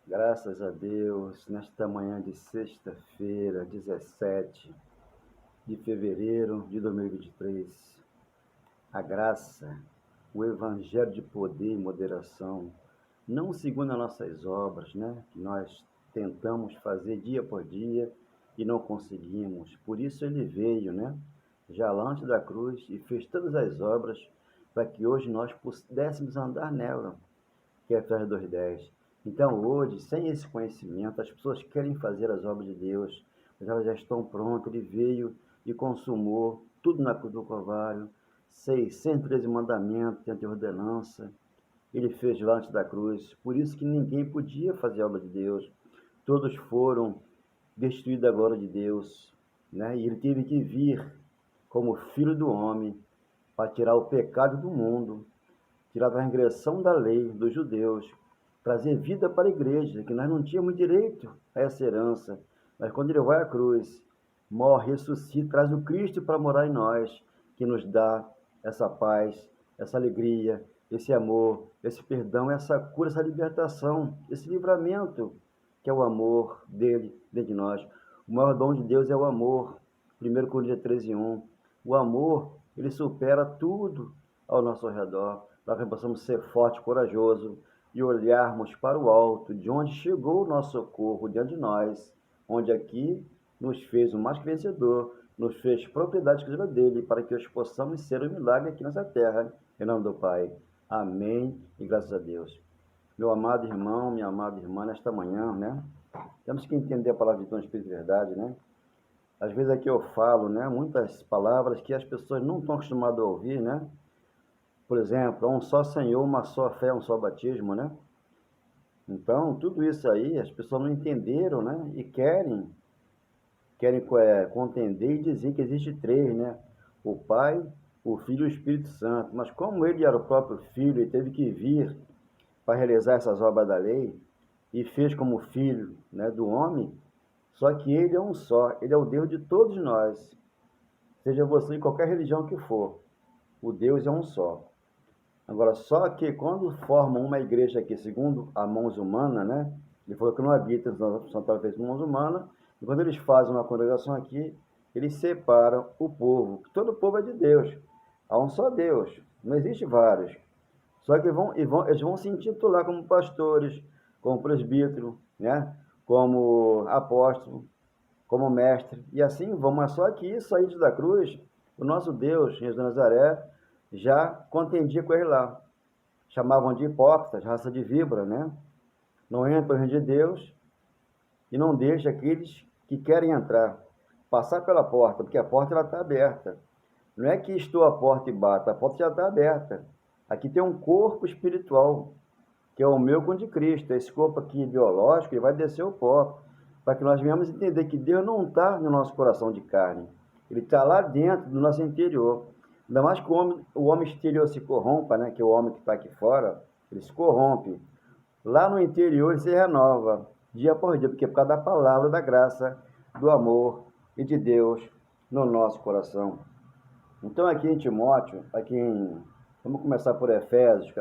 Graças a Deus, nesta manhã de sexta-feira, 17 de fevereiro de 2023, a graça, o evangelho de poder e moderação, não segundo as nossas obras, né, que nós tentamos fazer dia por dia e não conseguimos. Por isso ele veio, né, já lá antes da cruz e fez todas as obras para que hoje nós pudéssemos andar nela, que é Efésios 2:10. Então, hoje, sem esse conhecimento, as pessoas querem fazer as obras de Deus, mas elas já estão prontas. Ele veio e consumou tudo na cruz do Calvário, 613 mandamentos, tem a ordenança, ele fez lá antes da cruz. Por isso que ninguém podia fazer a obra de Deus. Todos foram destruídos da glória de Deus, né? E ele teve que vir como filho do homem para tirar o pecado do mundo, tirar a transgressão da lei dos judeus, trazer vida para a igreja, que nós não tínhamos direito a essa herança. Mas quando ele vai à cruz, morre, ressuscita, traz o Cristo para morar em nós, que nos dá essa paz, essa alegria, esse amor, esse perdão, essa cura, essa libertação, esse livramento, que é o amor dele dentro de nós. O maior dom de Deus é o amor. 1 Coríntios 13:1. O amor, ele supera tudo ao nosso redor, para que possamos ser forte, corajoso e olharmos para o alto, de onde chegou o nosso socorro, diante de nós, onde aqui nos fez o mais que vencedor, nos fez propriedade exclusiva dele, para que nós possamos ser um milagre aqui nessa terra, em nome do Pai. Amém e graças a Deus. Meu amado irmão, minha amada irmã, nesta manhã, né? Temos que entender a palavra de Deus, Espírito e verdade, né? Às vezes aqui eu falo, né? Muitas palavras que as pessoas não estão acostumadas a ouvir, né? Por exemplo, um só Senhor, uma só fé, um só batismo, né? Então, tudo isso aí, as pessoas não entenderam, né? E querem contender e dizer que existe três, né? O Pai, o Filho e o Espírito Santo. Mas como ele era o próprio Filho e teve que vir para realizar essas obras da lei, e fez como Filho, né, do homem, só que ele é um só, ele é o Deus de todos nós, seja você em qualquer religião que for, o Deus é um só. Agora, só que quando formam uma igreja aqui, segundo a mãos humana, né? Ele falou que não habita no santuário feito com mãos humanas, e quando eles fazem uma congregação aqui, eles separam o povo. Todo o povo é de Deus. Há um só Deus, não existe vários. Só que eles vão se intitular como pastores, como presbítero, né? Como apóstolo, como mestre. E assim vão, mas só que isso aí da cruz, o nosso Deus, Jesus de Nazaré, já contendia com eles lá. Chamavam de hipócritas, raça de víbora, né? Não entra no reino de Deus e não deixa aqueles que querem entrar passar pela porta, porque a porta está aberta. Não é que estou à porta e bato, a porta já está aberta. Aqui tem um corpo espiritual, que é o meu com o de Cristo. Esse corpo aqui biológico, ele vai descer o pó, para que nós venhamos entender que Deus não está no nosso coração de carne. Ele está lá dentro do nosso interior. Ainda mais que o homem exterior se corrompa, né? Que é o homem que está aqui fora, ele se corrompe. Lá no interior ele se renova, dia por dia, porque é por causa da palavra, da graça, do amor e de Deus no nosso coração. Então aqui em Timóteo, vamos começar por Efésios,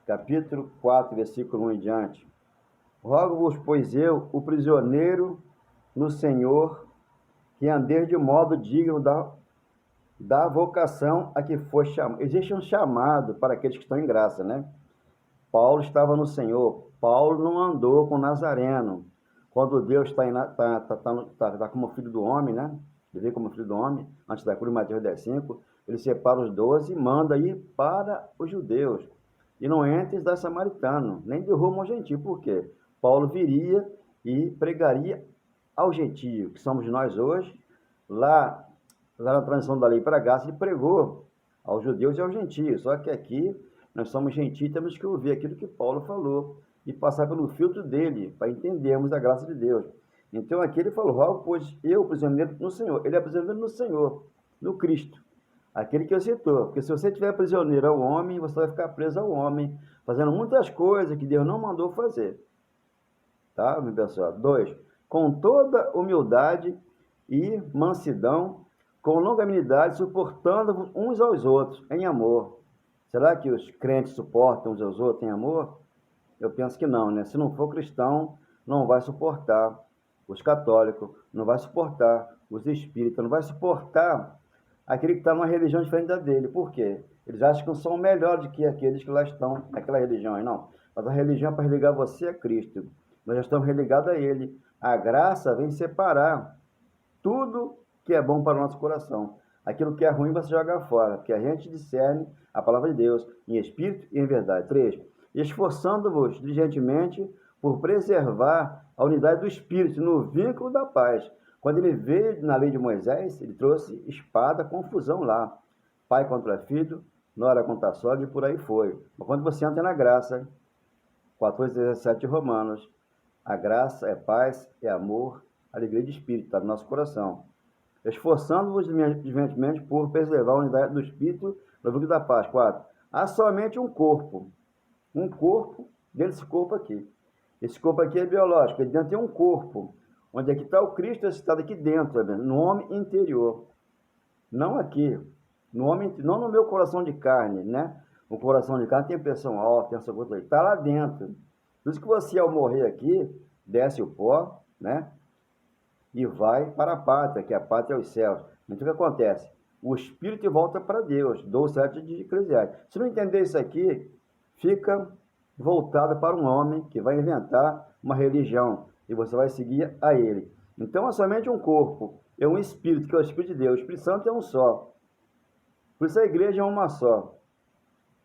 capítulo 4, versículo 1 em diante. Rogo-vos, pois eu, o prisioneiro no Senhor, que andeis de modo digno da vocação a que foi chamado. Existe um chamado para aqueles que estão em graça, né? Paulo estava no Senhor. Paulo não andou com Nazareno. Quando Deus está como filho do homem, né? Ele veio como filho do homem, antes da cruz, Mateus 10:5, ele separa os 12 e manda ir para os judeus. E não entres da samaritano, nem de rumo ao gentio. Por quê? Paulo viria e pregaria ao gentio, que somos nós hoje. Lá na transição da lei para a graça, ele pregou aos judeus e aos gentios. Só que aqui nós somos gentios e temos que ouvir aquilo que Paulo falou e passar pelo filtro dele, para entendermos a graça de Deus. Então aqui ele falou, rogo, pois eu, prisioneiro no Senhor. Ele é prisioneiro no Senhor, no Cristo. Aquele que eu citou. Porque se você estiver prisioneiro ao homem, você vai ficar preso ao homem, fazendo muitas coisas que Deus não mandou fazer. Tá, meu pessoal? 2. Com toda humildade e mansidão, com longanimidade, suportando uns aos outros em amor. Será que os crentes suportam uns aos outros em amor? Eu penso que não, né? Se não for cristão, não vai suportar os católicos, não vai suportar os espíritas, não vai suportar aquele que está numa religião diferente da dele. Por quê? Eles acham que são melhores do que aqueles que lá estão naquela religião. Não. Mas a religião é para religar você a Cristo. Nós já estamos religados a Ele. A graça vem separar tudo que é bom para o nosso coração. Aquilo que é ruim você joga fora, porque a gente discerne a palavra de Deus em espírito e em verdade. 3. Esforçando-vos diligentemente por preservar a unidade do espírito no vínculo da paz. Quando ele veio na lei de Moisés, ele trouxe espada, confusão lá. Pai contra filho, nora contra sogra e por aí foi. Mas quando você entra na graça, 14:17 Romanos, a graça é paz, é amor, alegria de espírito, está no nosso coração. Esforçando-vos diligentemente por preservar a unidade do espírito no vínculo da paz. 4. Há somente um corpo dentro desse corpo aqui. Esse corpo aqui é biológico, ele dentro tem um corpo. Onde é que está o Cristo ressuscitado aqui dentro, no homem interior. Não aqui, no homem, não no meu coração de carne, né? O coração de carne tem pressão alta, tem essa coisa, está lá dentro. Por isso que você, ao morrer aqui, desce o pó, né? E vai para a pátria, que a pátria é os céus. Então o que acontece? O espírito volta para Deus, 12:7 de Eclesiastes. Se não entender isso aqui, fica voltado para um homem que vai inventar uma religião e você vai seguir a ele. Então é somente um corpo, é um espírito, que é o Espírito de Deus. O Espírito Santo é um só. Por isso a igreja é uma só.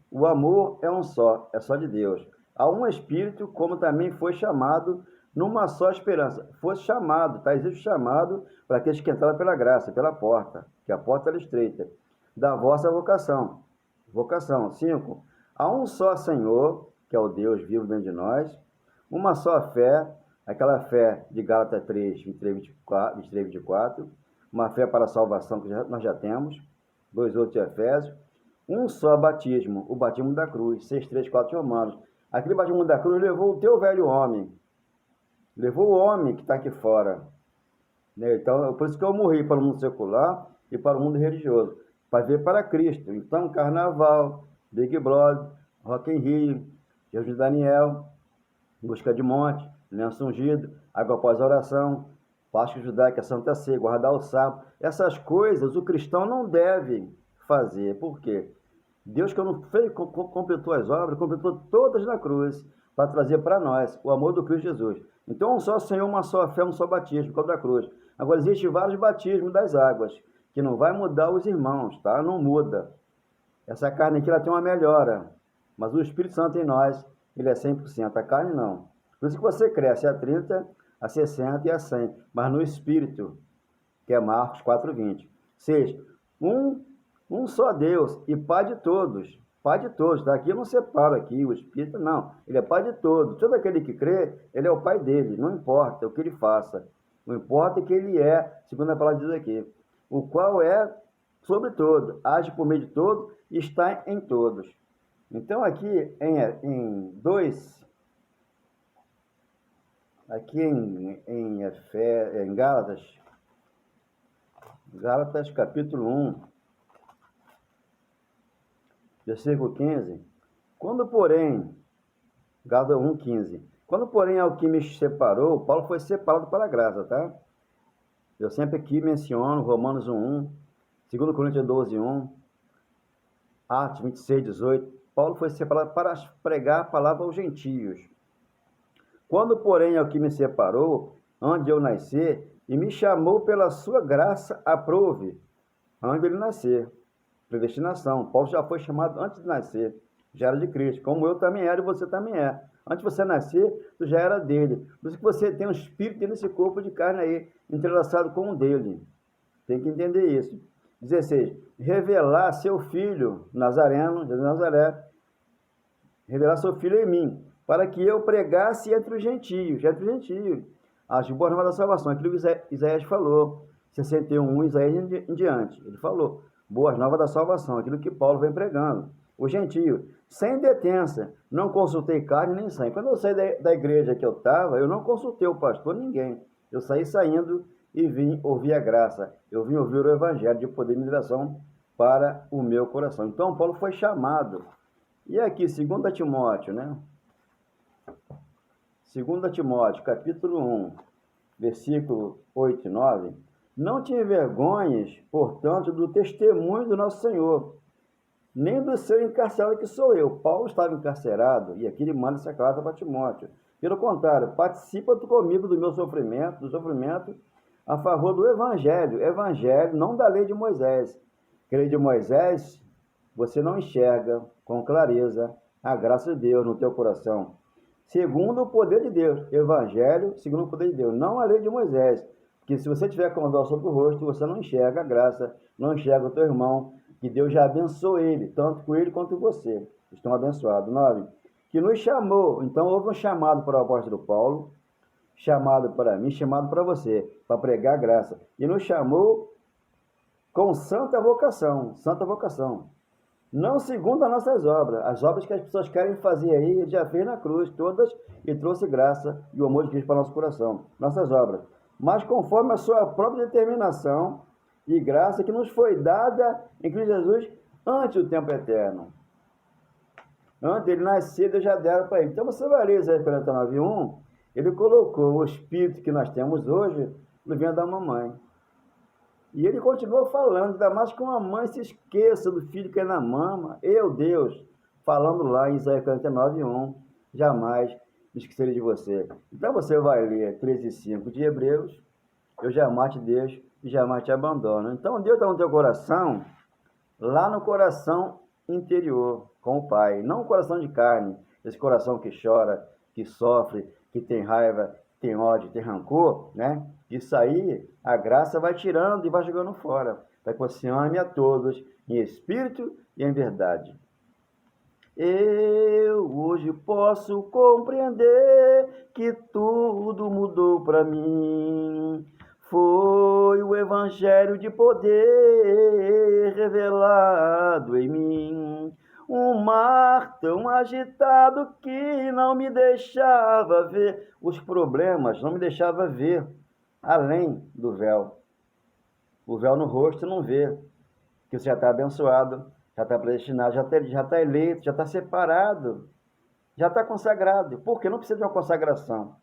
O amor é um só, é só de Deus. Há um Espírito, como também foi chamado numa só esperança. Foi chamado, está existe chamado para aqueles que entraram pela graça, pela porta, que a porta era estreita, da vossa vocação. Vocação. 5. Há um só Senhor, que é o Deus vivo dentro de nós, uma só fé, aquela fé de Gálatas 3, 23, 24, uma fé para a salvação que nós já temos, 2:8 de Efésios, um só batismo, o batismo da cruz, 6:3-4 Romanos. Aquele batismo da cruz levou o teu velho homem, levou o homem que está aqui fora. Então, por isso que eu morri para o mundo secular e para o mundo religioso, para ver para Cristo. Então, Carnaval, Big Brother, Rock in Rio, Jesus de Daniel, Busca de Monte, Lenço Ungido, Água após a oração, Páscoa Judaica, Santa Ceia, guardar o sábado. Essas coisas o cristão não deve fazer. Por quê? Deus, quando completou as obras, completou todas na cruz, para trazer para nós o amor do Cristo Jesus. Então, um só Senhor, uma só fé, um só batismo, como da cruz. Agora, existem vários batismos das águas, que não vai mudar os irmãos, tá? Não muda. Essa carne aqui, ela tem uma melhora, mas o Espírito Santo em nós, ele é 100%, a carne não. Por isso que você cresce a 30, a 60 e a 100, mas no Espírito, que é Marcos 4:20. 6. Um só Deus e Pai de todos. Pai de todos, tá? Aqui eu não separo aqui o Espírito, não. Ele é Pai de todos. Todo aquele que crê, ele é o Pai dele. Não importa o que ele faça. Não importa o que ele é, segundo a palavra diz aqui. O qual é sobre todo, age por meio de todos e está em todos. Então aqui em Gálatas capítulo 1, versículo 15, Gálatas 1:15, quando porém ao que me separou, Paulo foi separado para a graça, tá? Eu sempre aqui menciono Romanos 1:1, 2 Coríntios 12:1, Atos 26:18, Paulo foi separado para pregar a palavra aos gentios. Quando porém ao que me separou, onde eu nascer, e me chamou pela sua graça, aprove, onde ele nascer. Predestinação. Paulo já foi chamado antes de nascer, já era de Cristo, como eu também era e você também é. Antes de você nascer, tu já era dele. Por isso que você tem um espírito dentro desse corpo de carne aí, entrelaçado com o dele. Tem que entender isso. 16. Revelar seu filho, Nazareno, Jesus de Nazaré, revelar seu filho em mim, para que eu pregasse entre os gentios, as boas novas da salvação, aquilo que Isaías falou, 61, Isaías em diante, ele falou, boas novas da salvação, aquilo que Paulo vem pregando. O gentio, sem detença, não consultei carne nem sangue. Quando eu saí da igreja que eu estava, eu não consultei o pastor, ninguém. Eu saí saindo e vim ouvir a graça. Eu vim ouvir o evangelho de poder e liberação para o meu coração. Então, Paulo foi chamado. E aqui, 2 Timóteo, né? 2 Timóteo, capítulo 1, versículo 8 e 9, não te envergonhes, portanto, do testemunho do nosso Senhor, nem do seu encarcerado que sou eu. Paulo estava encarcerado, e aqui ele manda essa carta para Timóteo. Pelo contrário, participa comigo do meu sofrimento, a favor do Evangelho, não da lei de Moisés. A lei de Moisés, você não enxerga com clareza a graça de Deus no teu coração, segundo o poder de Deus. Evangelho, segundo o poder de Deus, não a lei de Moisés. Porque se você tiver com o véu sobre o rosto, você não enxerga a graça, não enxerga o teu irmão, que Deus já abençoou ele, tanto com ele quanto você. Estão abençoados. 9. Que nos chamou. Então houve um chamado para o apóstolo Paulo, chamado para mim, chamado para você, para pregar a graça. E nos chamou com santa vocação. Não segundo as nossas obras. As obras que as pessoas querem fazer aí, ele já fez na cruz, todas, e trouxe graça e o amor de Cristo para o nosso coração. Nossas obras. Mas conforme a sua própria determinação e graça que nos foi dada em Cristo Jesus antes do tempo eterno. Antes dele nascer, Deus já deram para ele. Então você vai ler Isaías 49:1, ele colocou o espírito que nós temos hoje no ventre da mamãe. E ele continua falando, ainda mais que uma mãe se esqueça do filho que é na mama. Eu, Deus, falando lá em Isaías 49:1, jamais me esquecerei de você. Então você vai ler 13:5 de Hebreus, eu jamais te deixo e jamais te abandono. Então Deus está no teu coração, lá no coração interior, com o Pai, não o coração de carne, esse coração que chora, que sofre, que tem raiva, tem ódio, tem rancor, né? Isso aí, a graça vai tirando e vai jogando fora, para que você ame a todos em espírito e em verdade. Eu hoje posso compreender que tudo mudou para mim. Foi o evangelho de poder revelado em mim. Um mar tão agitado que não me deixava ver os problemas, não me deixava ver além do véu. O véu no rosto não vê, que você já está abençoado, já está predestinado, já está eleito, já está separado, já está consagrado. Por quê? Não precisa de uma consagração.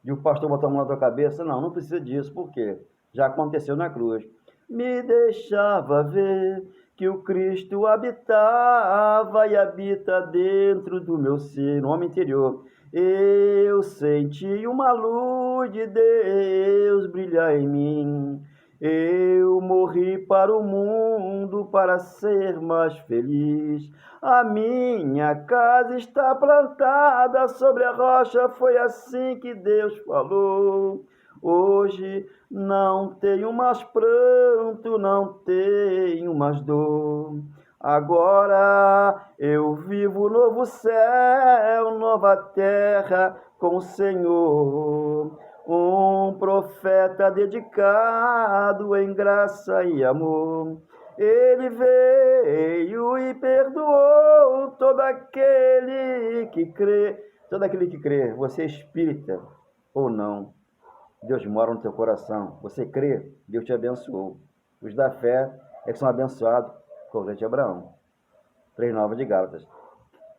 De um pastor botar a mão na tua cabeça? Não, não precisa disso. Por quê? Já aconteceu na cruz. Me deixava ver que o Cristo habitava e habita dentro do meu ser, no homem interior. Eu senti uma luz de Deus brilhar em mim. Eu morri para o mundo para ser mais feliz. A minha casa está plantada sobre a rocha, foi assim que Deus falou. Hoje não tenho mais pranto, não tenho mais dor. Agora eu vivo novo céu, nova terra com o Senhor. Um profeta dedicado em graça e amor. Ele veio e perdoou todo aquele que crê. Você é espírita ou não, Deus mora no teu coração. Você crê, Deus te abençoou. Os da fé é que são abençoados com o de Abraão. 3:9 de Gálatas.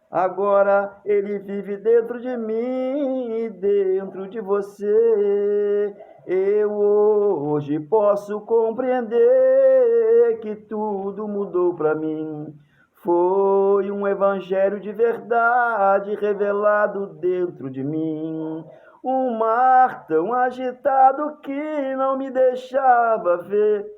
Agora ele vive dentro de mim e dentro de você. Eu hoje posso compreender que tudo mudou para mim. Foi um evangelho de verdade revelado dentro de mim. Um mar tão agitado que não me deixava ver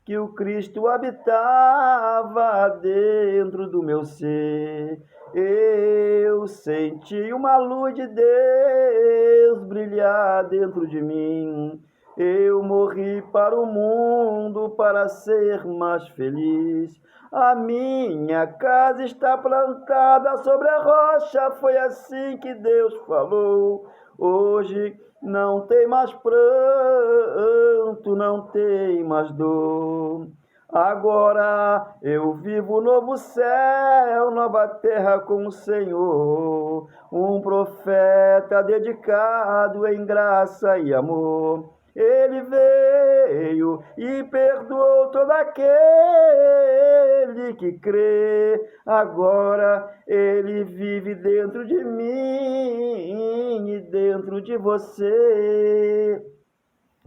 que o Cristo habitava dentro do meu ser. Eu senti uma luz de Deus brilhar dentro de mim. Eu morri para o mundo para ser mais feliz. A minha casa está plantada sobre a rocha, foi assim que Deus falou. Hoje não tem mais pranto, não tem mais dor. Agora eu vivo novo céu, nova terra com o Senhor. Um profeta dedicado em graça e amor. Ele veio e perdoou todo aquele que crê. Agora ele vive dentro de mim e dentro de você.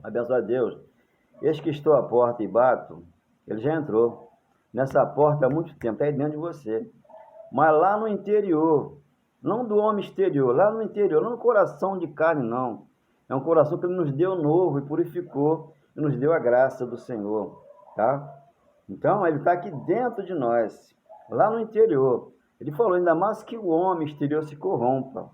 Abençoa a Deus. Eis que estou à porta e bato. Ele já entrou nessa porta há muito tempo, está aí dentro de você. Mas lá no interior, não do homem exterior, lá no interior, não no coração de carne, não. É um coração que ele nos deu novo e purificou e nos deu a graça do Senhor, tá? Então, ele está aqui dentro de nós, lá no interior. Ele falou, ainda mais que o homem exterior se corrompa,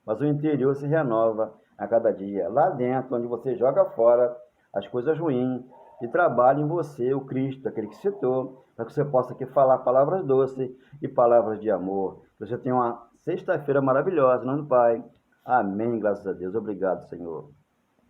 mas o interior se renova a cada dia. Lá dentro, onde você joga fora as coisas ruins e trabalha em você o Cristo, aquele que citou, para que você possa aqui falar palavras doces e palavras de amor. Que você tenha uma sexta-feira maravilhosa, em nome do Pai. Amém, graças a Deus. Obrigado, Senhor.